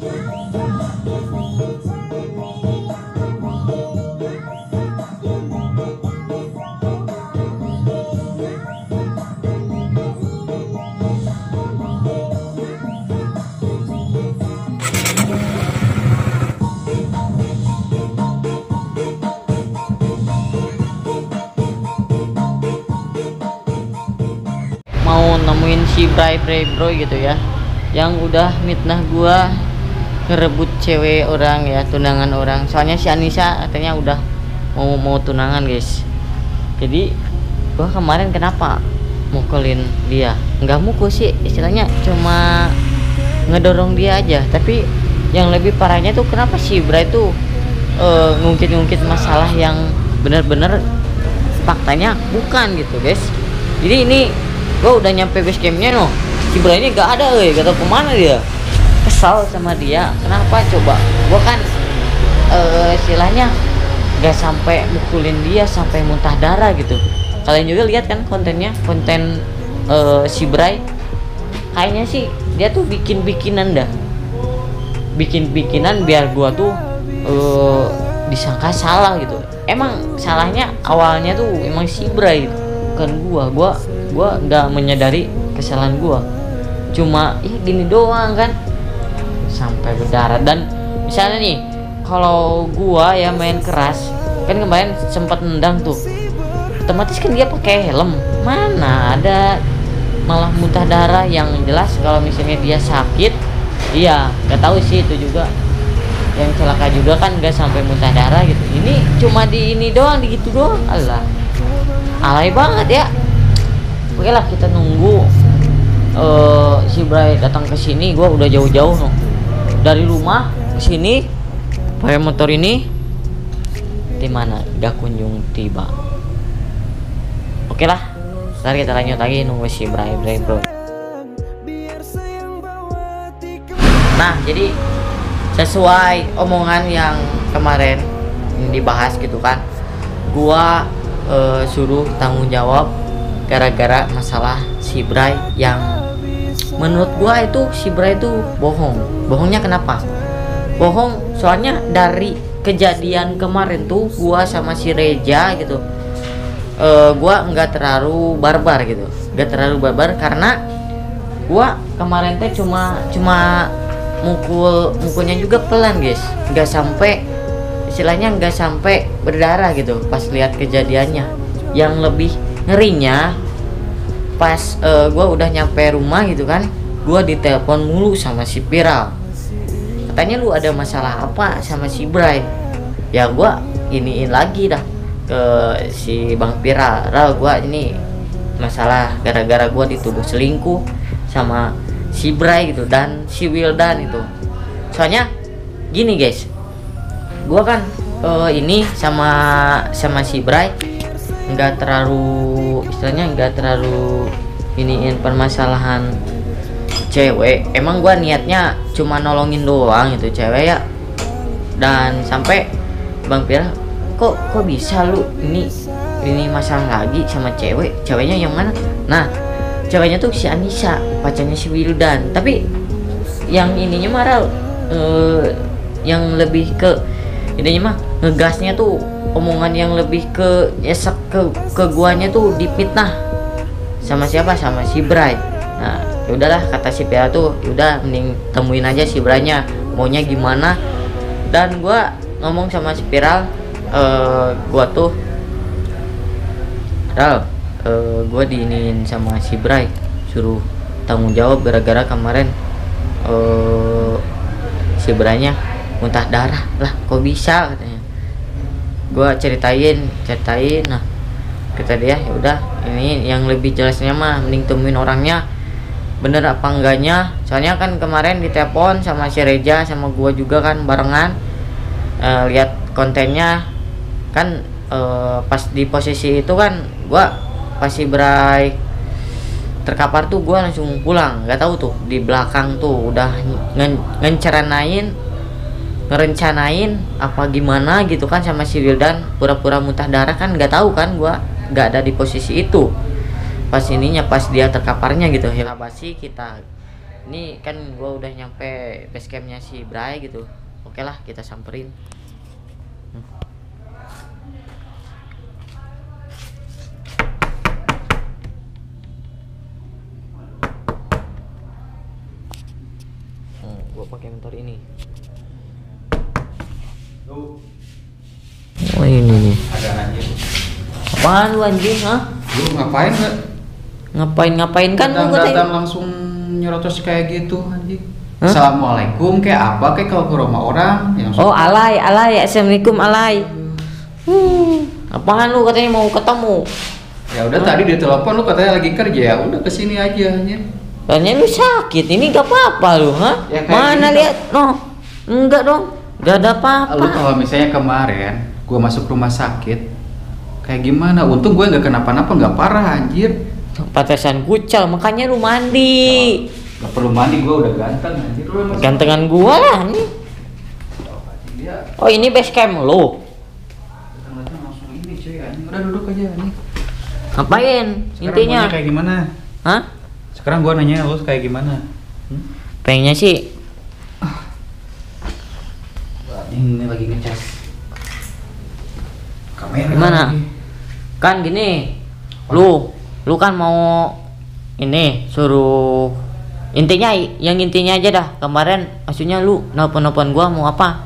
Mau nemuin si Bray bro gitu ya, yang udah mitnah gua ngerebut cewek orang ya, tunangan orang. Soalnya si Anissa katanya udah mau tunangan guys. Jadi gua kemarin kenapa mukulin dia, nggak mukul sih istilahnya, cuma ngedorong dia aja. Tapi yang lebih parahnya tuh kenapa si Bray tuh ngungkit-ngungkit masalah yang bener-bener faktanya bukan gitu guys. Jadi ini gua udah nyampe base campnya no, si Bray ini gak ada, gak tau kemana dia. Kesal sama dia, kenapa coba? Gua kan istilahnya gak sampai mukulin dia sampai muntah darah gitu. Kalian juga lihat kan kontennya, konten si Bray. Kayaknya sih dia tuh bikin-bikinan dah, bikin-bikinan biar gua tuh disangka salah gitu. Emang salahnya awalnya tuh emang si Bray, bukan gua nggak menyadari kesalahan gua. Cuma gini doang kan sampai berdarah. Dan misalnya nih kalau gua ya main keras kan, kemarin sempat nendang tuh, otomatis kan dia pakai helm, mana ada malah muntah darah. Yang jelas kalau misalnya dia sakit, iya nggak tahu sih, itu juga yang celaka juga kan nggak sampai muntah darah gitu. Ini cuma di ini doang, di gitu doang. Allah, alay banget ya. Oke lah, kita nunggu si Bray datang ke sini. Gua udah jauh-jauh no, dari rumah ke sini pakai motor ini, di mana gak kunjung tiba. Oke lah, ntar kita lanjut lagi nunggu si Bray bro. Nah, jadi sesuai omongan yang kemarin dibahas gitu kan, gua suruh tanggung jawab gara-gara masalah si Bray yang menurut gua itu si Bray itu bohong. Bohongnya kenapa? Bohong soalnya dari kejadian kemarin tuh gua sama si Reja gitu, gua nggak terlalu barbar gitu, nggak terlalu barbar karena gua kemarin teh cuma mukulnya juga pelan guys, nggak sampai istilahnya nggak sampai berdarah gitu. Pas lihat kejadiannya, yang lebih ngerinya pas gue udah nyampe rumah gitu kan, gue ditelepon mulu sama si Viral. Katanya lu ada masalah apa sama si Bray. Ya gue iniin lagi dah ke si Bang Viral, gue ini masalah gara-gara gue dituduh selingkuh sama si Bray gitu dan si Wildan itu. Soalnya gini guys, gue kan ini sama si Bray nggak terlalu istilahnya nggak terlalu iniin permasalahan cewek. Emang gua niatnya cuma nolongin doang itu cewek ya. Dan sampai Bang Pira, kok bisa lu ini masalah lagi sama ceweknya yang mana? Nah, ceweknya tuh si Anissa, pacarnya si Wildan. Tapi yang ininya marah yang lebih ke ininya mah ngegasnya tuh, omongan yang lebih ke esek ke guanya tuh dipitnah sama siapa, sama si Bray. Nah ya udahlah, kata si Pia tuh udah mending temuin aja si Braynya maunya gimana. Dan gua ngomong sama si Viral, gua tuh gua diinin sama si Bray, suruh tanggung jawab gara-gara kemarin si Braynya muntah darah. Lah kok bisa katanya. Gua ceritain. Nah kata dia, ya udah ini yang lebih jelasnya mah mending temuin orangnya bener apa enggaknya. Soalnya kan kemarin ditelepon sama si Reja sama gua juga kan barengan, lihat kontennya kan, pas di posisi itu kan gua pas si Bray terkapar tuh gua langsung pulang. Nggak tahu tuh di belakang tuh udah ngerencanain apa gimana gitu kan sama si Wildan, pura-pura muntah darah kan. Nggak tahu kan, gua nggak ada di posisi itu pas ininya, pas dia terkaparnya gitu. Ya basi kita Ini kan gua udah nyampe base campnya si Bray gitu. Oke lah, kita samperin. Gua pakai motor ini. Oh ini nih. Ada anjing. Apaan lu anjing, hah? Lu ngapain nggak? Ngapain kan lu Datang langsung nyerotos kayak gitu anjing. Hah? Assalamualaikum kayak apa kayak kalau ke rumah orang yang Oh, alay, assalamualaikum alay. Apaan lu katanya mau ketemu? Ya udah tadi dia telepon lu katanya lagi kerja, ya udah kesini aja anjing. Katanya lu sakit, ini gak apa-apa lu, hah? Ya, kayak Mana gini, lihat? No, enggak dong, gak ada apa-apa. Lu kalau misalnya kemarin gua masuk rumah sakit kayak gimana? Untung gue nggak kenapa-napa, nggak parah anjir. Pantesan kucal, makanya lu mandi. Gak perlu mandi, gue udah ganteng anjir. Lu emang Gantengan gua lah nih. dia Oh, ini base camp lu. datang langsung ini cuy anjing. Udah duduk aja anjing. Ngapain? Sekarang Intinya? maunya kayak gimana? Hah? Sekarang gua nanya lu kayak gimana? Pengennya sih Ini lagi ngecas kamera. gimana? lagi. Kan gini, lu kan mau ini suruh intinya intinya aja dah. Kemarin maksudnya lu nelpon gua mau apa?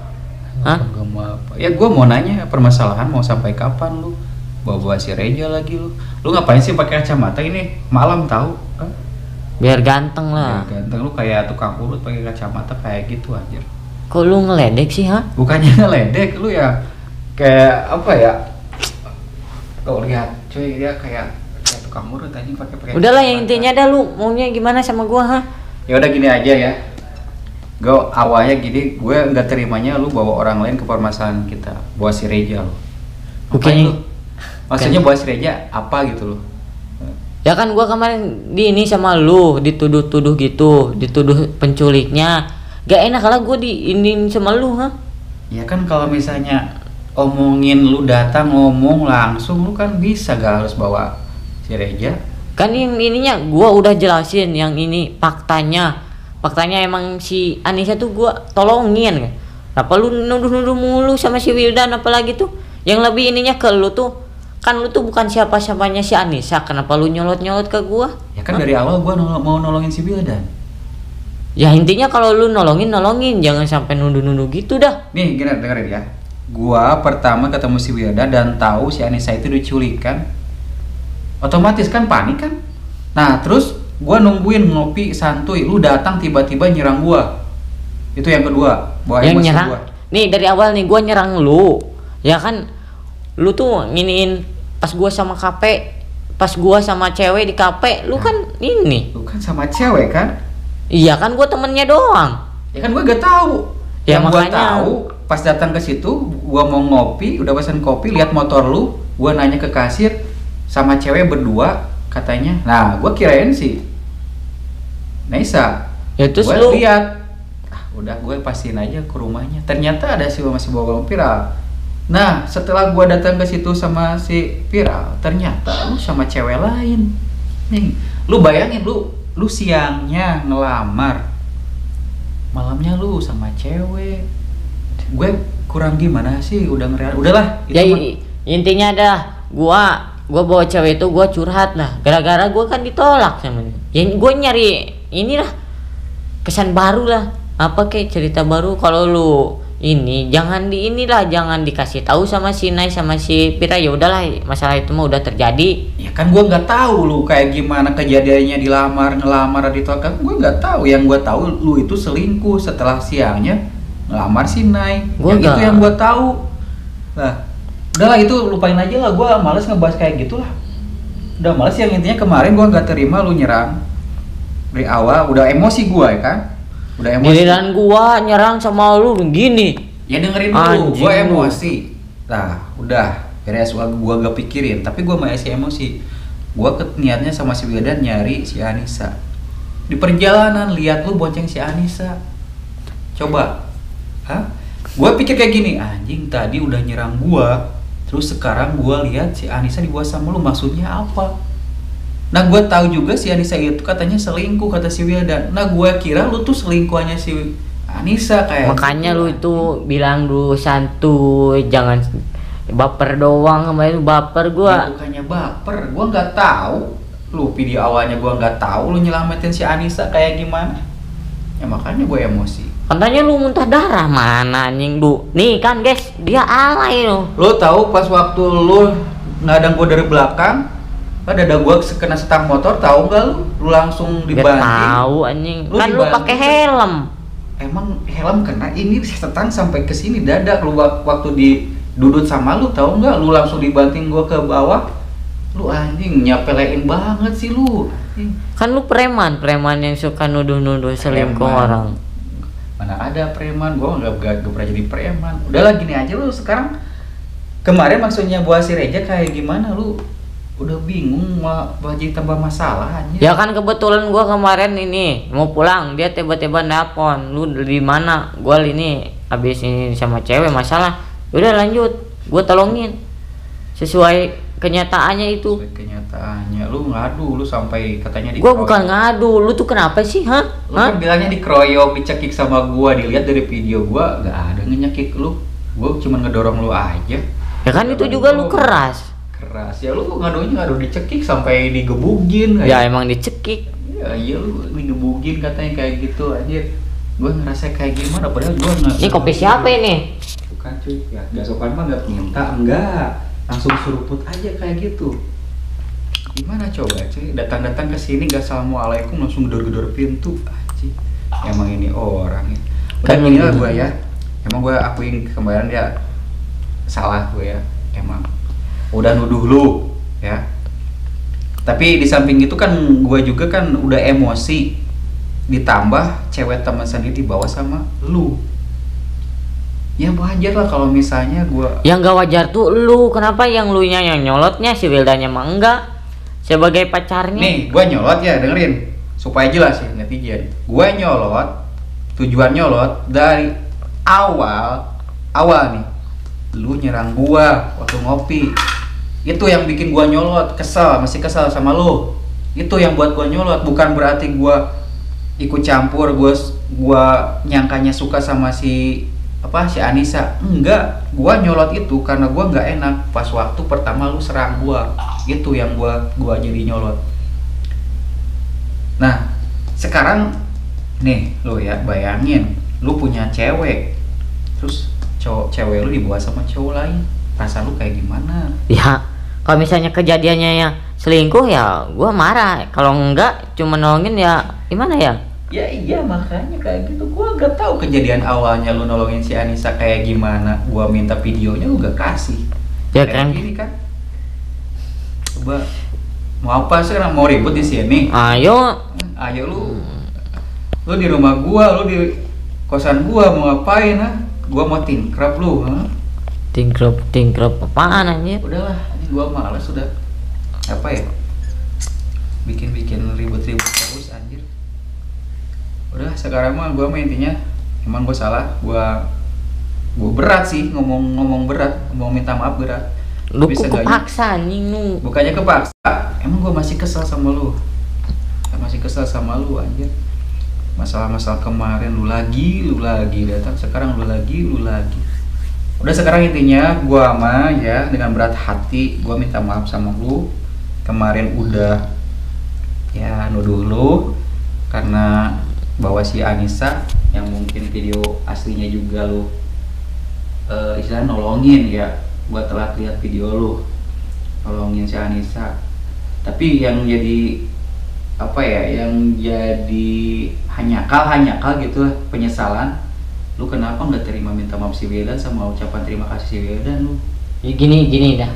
Hah? Gak mau apa? Ya gua mau nanya permasalahan mau sampai kapan lu? Bawa si Reja lagi lu. Lu ngapain sih pakai kacamata ini? Malam tahu? Hah? Biar ganteng lah. Ya, ganteng lu kayak tukang urut pakai kacamata kayak gitu anjir. Kok lu ngeledek sih, ha? Bukannya ngeledek lu ya kayak apa ya? Kau lihat cuy dia kayak tukang urut anjing pakai Udahlah, yang intinya dah lu maunya gimana sama gua, ha? Ya udah gini aja ya. Gue awalnya gini, gue nggak terimanya lu bawa orang lain ke permasalahan kita, bawa si Reja lu. Ngapain Bukannya lu? Maksudnya bawa si Reja apa gitu lu? ya kan gua kemarin di ini sama lu dituduh-tuduh gitu, dituduh penculiknya. Gak enak lah gua diinin sama lu, ha? Ya kan kalau misalnya omongin lu datang ngomong langsung lu kan bisa gak harus bawa si Reja. Kan yang ininya gua udah jelasin yang ini faktanya. Faktanya emang si Anissa tuh gua tolongin kan. Kenapa lu nuduh-nuduh mulu sama si Wildan apalagi tuh? Yang lebih ininya ke lu tuh. Kan lu tuh bukan siapa-siapanya si Anissa, kenapa lu nyolot-nyolot ke gua? Ya kan dari awal gue mau nolongin si Wildan. Ya intinya kalau lu nolongin, jangan sampai nuduh-nuduh gitu dah. Nih gini dengerin ya. Gua pertama ketemu si Wildan dan tahu si Anissa itu diculik kan. Otomatis kan panik kan. Nah terus gua nungguin ngopi santuy. Lu datang tiba-tiba nyerang gua. Itu yang kedua. Bawa Yang emosi nyerang. gua. Nih dari awal nih gua nyerang lu. Ya kan lu tuh nginiin pas gua sama KP, pas gua sama cewek di KP, lu kan ini. Lu kan sama cewek kan? Iya kan gua temennya doang. Ya kan gua gak tahu. Ya, Yang gua makanya. tahu pas datang ke situ, gua mau ngopi, udah pesan kopi, lihat motor lu, gua nanya ke kasir sama cewek berdua katanya. Nah, gua kirain sih Nesa. Ya terus Gua lu lihat. Udah gue pastiin aja ke rumahnya. Ternyata ada si masih bawa viral. Nah, setelah gua datang ke situ sama si viral, ternyata lu sama cewek lain. Nih, lu bayangin lu siangnya ngelamar. Malamnya lu sama cewek. Gue kurang gimana sih udah udahlah ya mah. intinya dah gua bawa cewek itu gua curhat lah. Gara-gara gua kan ditolak sama dia. Ya gua nyari inilah kesan baru lah. Apa kayak cerita baru kalau lu ini jangan jangan dikasih tahu sama si Nai sama si Pira. Ya udahlah, masalah itu mah udah terjadi. Ya kan gue nggak tahu lu kayak gimana kejadiannya ngelamar ditolak. Gue nggak tahu. Yang gue tahu lu itu selingkuh setelah siangnya ngelamar si Nai. Itu yang gue tahu. Nah, udahlah itu lupain aja lah. Gue males ngebahas kayak gitulah. Udah males. Yang intinya kemarin gue nggak terima lu nyerang dari awal. Udah emosi gue ya kan. Udah emosi. Giliran gua nyerang sama lu begini. Ya dengerin dulu, gue emosi. Nah, udah beres gua gak pikirin, tapi gua masih emosi. Gua niatnya sama si Wildan nyari si Anissa. Di perjalanan lihat lu bonceng si Anissa. Coba. Hah? Gua pikir kayak gini, anjing tadi udah nyerang gua, terus sekarang gua lihat si Anissa dibawa sama lu, maksudnya apa? Nah gue tahu juga si Anissa itu katanya selingkuh kata si Wildan. Nah gue kira lu tuh selingkuhannya si Anissa kayak makanya gitu, lu itu bilang dulu santuy, jangan baper doang sama itu baper gua. ya, bukannya baper, gue nggak tahu lu video awalnya, gue nggak tahu lu nyelamatin si Anissa kayak gimana ya, makanya gue emosi. Katanya lu muntah darah, mana anjing du. Nih kan guys, dia alay lu. Lu tahu pas waktu lu ngadang gue dari belakang, dada gue kena setang motor, tahu nggak lu? Lu langsung Gak dibanting. tahu anjing. Lu Kan lu dibanting. pakai helm. Emang helm kena ini setang sampai ke sini dada. Lu waktu didudut sama lu, tahu nggak? Lu langsung dibanting gue ke bawah. Lu anjing nyapelein banget sih lu. Kan lu preman yang suka nuduh-nuduh selingkuh Preman. orang. Mana ada preman, gue nggak pernah jadi preman. Udahlah gini aja lu sekarang. Kemarin maksudnya buat si Reja kayak gimana lu? Udah bingung mau jadi tambah masalah aja. Ya kan kebetulan gua kemarin ini mau pulang, dia tiba-tiba nelpon, lu di mana? Gua ini habis ini sama cewek masalah. Udah lanjut, gua tolongin. Sesuai kenyataannya itu. Sesuai kenyataannya, lu ngadu, lu sampai katanya Gua bukan ngadu, lu tuh kenapa sih, ha? Lu kan bilangnya dikeroyok, dicekik sama gua, dilihat dari video gua nggak ada ngenyekik lu. Gua cuma ngedorong lu aja. Ya kan itu juga lu keras. Keras ya, lu ngadu dicekik sampai digebugin Ya emang dicekik. ya iya lu digebugin katanya kayak gitu aja. Gua ngerasa kayak gimana padahal gua nggak. Ini kopi siapa ini? Bukan cuy, ya nggak sopan mah nggak minta, enggak langsung suruput aja kayak gitu. Gimana coba cuy, datang ke sini gak assalamualaikum langsung gedor-gedor pintu aja. Emang ini orang ya. Udah gini lah gua ya. Emang gua akuin kemarin dia salah gue ya, emang udah nuduh lu ya. Tapi di samping itu kan gue juga kan udah emosi, ditambah cewek teman sendiri dibawa sama lu. Ya wajar lah kalau misalnya gue. Yang gak wajar tuh lu, kenapa yang lu nya yang nyolotnya, si Wildanya mah enggak sebagai pacarnya. Nih gue nyolot ya, dengerin supaya jelas ya netizen. Gue nyolot, tujuan nyolot dari awal nih. Lu nyerang gua waktu ngopi, itu yang bikin gua nyolot, masih kesel sama lu. Itu yang buat gua nyolot, bukan berarti gua ikut campur, gua nyangkanya suka sama si Anissa. Enggak, gua nyolot itu karena gua nggak enak pas waktu pertama lu serang gua. Itu yang gua jadi nyolot. Nah sekarang nih lu ya bayangin, lu punya cewek, terus cewek lu dibawa sama cowok lain, perasaan lu kayak gimana? Ya kalau misalnya kejadiannya ya selingkuh ya gua marah, kalau enggak cuma nolongin ya gimana ya? Ya iya makanya kayak gitu. Gua gak tahu kejadian awalnya lu nolongin si Anissa kayak gimana. Gua minta videonya lu gak kasih. Ya kayak kan? Gini kan. Coba mau apa sekarang, mau ribut di sini? Ayo lu di rumah gua, lu di kosan gua mau ngapain ha? Gua mau tingkrap lu, ha? Tingkrap apaan anjir? Udahlah, ini gua malas sudah. Apa ya? Bikin ribut-ribut terus anjir. Udah sekarang mah gua intinya emang gua salah, gua berat sih ngomong berat, ngomong minta maaf berat. Lu kepaksa anjing lu. Bukannya kepaksa, emang gua masih kesel sama lu. Anjir. Masalah kemarin lu lagi datang, sekarang lu lagi. Udah sekarang intinya gua mah ya dengan berat hati gua minta maaf sama lu. Kemarin udah ya nuduh lu karena bawa si Anissa yang mungkin video aslinya juga lu istilahnya nolongin ya. Gua telat lihat video lu nolongin si Anissa. Tapi yang jadi hanyakal gitu lah, penyesalan lu kenapa nggak terima minta maaf si Wildan sama ucapan terima kasih si Wildan lu? Ya gini dah,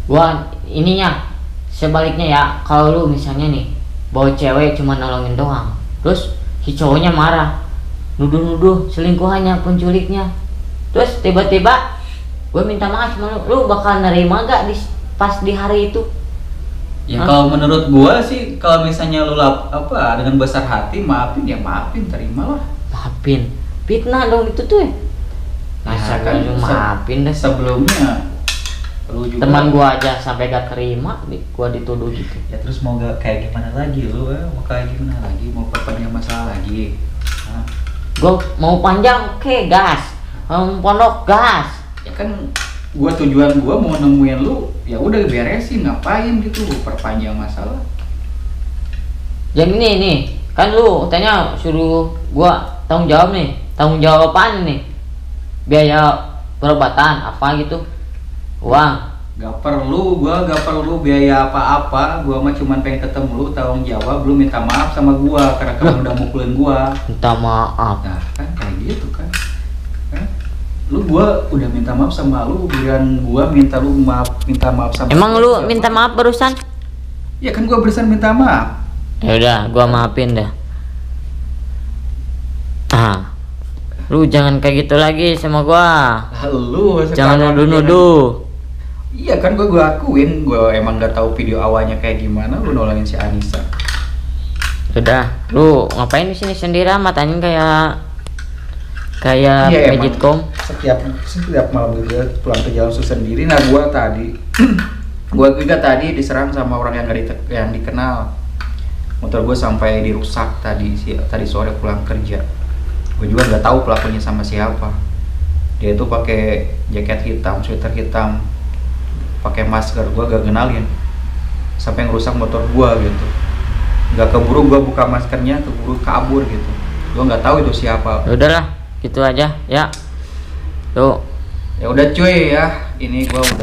gua ininya sebaliknya ya, kalau lu misalnya nih bawa cewek cuma nolongin doang, terus si cowoknya marah, nuduh selingkuhannya, penculiknya, terus tiba-tiba gua minta maaf sama lu bakal nerima gak pas di hari itu? Ya kalau menurut gua sih, kalau misalnya lu dengan besar hati maafin ya maafin, terimalah. Maafin, fitnah dong itu tuh. Masa kan lu maafin dah. Sebelumnya Lu juga teman gua aja sampai gak terima gua dituduh gitu. ya, terus mau gak kayak gimana lagi lu? Mau kayak gimana lagi? Mau perpanjang masalah lagi? Hah? Gua mau panjang, oke, gas. Mau pondok, gas. Ya kan tujuan gua mau nemuin lu, ya udah beresin, ngapain gitu perpanjang masalah. Yang ini nih, kan lu tanya suruh gua tanggung jawab nih. Tanggung jawab apaan nih? Biaya perobatan apa gitu? Uang. Gak perlu biaya apa-apa. Gua mah cuman pengen ketemu lu, tanggung jawab, lu minta maaf sama gua karena kamu udah mukulin gua. Minta maaf. Nah kan kayak gitu kan. Gua udah minta maaf sama lu, giliran gua minta maaf sama Emang lu minta maaf barusan? Ya kan gua barusan minta maaf. Ya udah, gua maafin dah. Lu jangan kayak gitu lagi sama gua. Lu Jangan nuduh-nuduh. Iya kan gua akuin, gua emang gak tahu video awalnya kayak gimana lu nolongin si Anissa. Udah, lu ngapain di sini sendiri matanya kayak Iya, Magicom. Setiap malam juga pulang ke jalan susah sendiri. Nah gua juga tadi diserang sama orang yang dikenal. Motor gue sampai dirusak tadi sore pulang kerja. Gue juga nggak tahu pelakunya sama siapa. Dia itu pakai jaket hitam, sweater hitam, pakai masker. Gue gak kenalin, sampai ngerusak motor gue gitu. Gak keburu gue buka maskernya, keburu kabur gitu. Gue nggak tahu itu siapa. Udahlah, gitu aja ya. Tuh. Ya udah cuy ya, ini gue udah